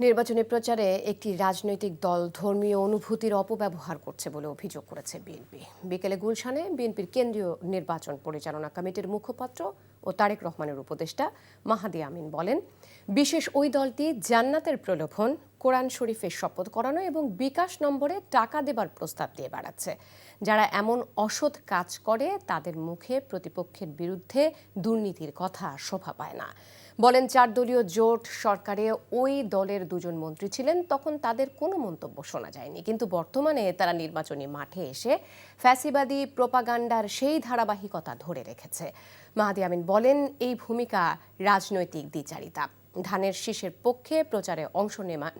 নির্বাচনী প্রচারে একটি রাজনৈতিক দল ধর্মীয় অনুভূতির অপব্যবহার করছে বলে অভিযোগ করেছে বিএনপি। বিকেলে গুলশানে বিএনপির কেন্দ্রীয় নির্বাচন পরিচালনা কমিটির মুখপাত্র ও তারেক রহমানের উপদেষ্টা মাহাদি আমিন বলেন, বিশেষ ওই দলটি জান্নাতের প্রলোভন, কোরআন শরীফের শপথ করানো এবং বিকাশ নম্বরে টাকা দেবার প্রস্তাব দিয়ে বেড়াচ্ছে। যারা এমন অসৎ কাজ করে তাদের মুখে প্রতিপক্ষের বিরুদ্ধে দুর্নীতির কথা শোভা পায় না। বলেন, 4 দলীয় জোট সরকারে ওই দলের 2 জন মন্ত্রী ছিলেন, তখন তাদের কোনো মন্তব্য শোনা যায়নি, কিন্তু বর্তমানে তারা নির্বাচনী মাঠে এসে ফ্যাসিবাদী প্রোপাগান্ডার সেই ধারাবাহিকতা ধরে রেখেছে। মাহাদি আমিন বলেন, এই ভূমিকা রাজনৈতিক দ্বিচারিতা। ধানের শীষের পক্ষে প্রচারে অংশ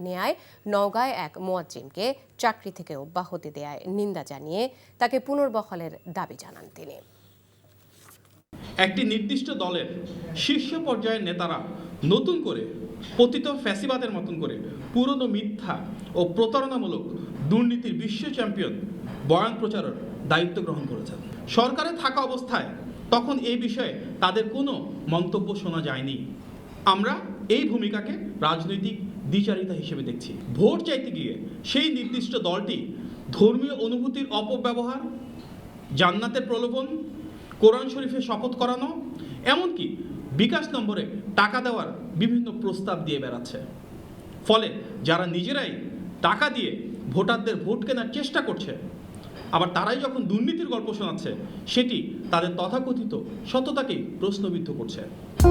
নেয়ায় নওগাঁয় এক মুয়াজ্জিমকে চাকরি থেকে অব্যাহতি দেয়ায় নিন্দা জানিয়ে তাকে পুনর্বহালের দাবি জানান তিনি। একটি নির্দিষ্ট দলের শীর্ষ পর্যায়ের নেতারা নতুন করে পতিত ফ্যাসিবাদের মতন করে পুরনো মিথ্যা ও প্রতারণামূলক দুর্নীতির বিশ্ব চ্যাম্পিয়ন বয়ান প্রচারের দায়িত্ব গ্রহণ করেছেন। সরকারে থাকা অবস্থায় তখন এই বিষয়ে তাদের কোনো মন্তব্য শোনা যায়নি। আমরা এই ভূমিকাকে রাজনৈতিক দ্বিচারিতা হিসেবে দেখছি। ভোট চাইতে গিয়ে সেই নির্দিষ্ট দলটি ধর্মীয় অনুভূতির অপব্যবহার, জান্নাতের প্রলোভন, কোরআন শরীফের শপথ করানো, এমনকি বিকাশ নম্বরে টাকা দেওয়ার বিভিন্ন প্রস্তাব দিয়ে বেড়াচ্ছে। ফলে যারা নিজেরাই টাকা দিয়ে ভোটারদের ভোট কেনার চেষ্টা করছে, আবার তারাই যখন দুর্নীতির গল্প শোনাচ্ছে, সেটি তাদের তথাকথিত সততাকেই প্রশ্নবিদ্ধ করছে।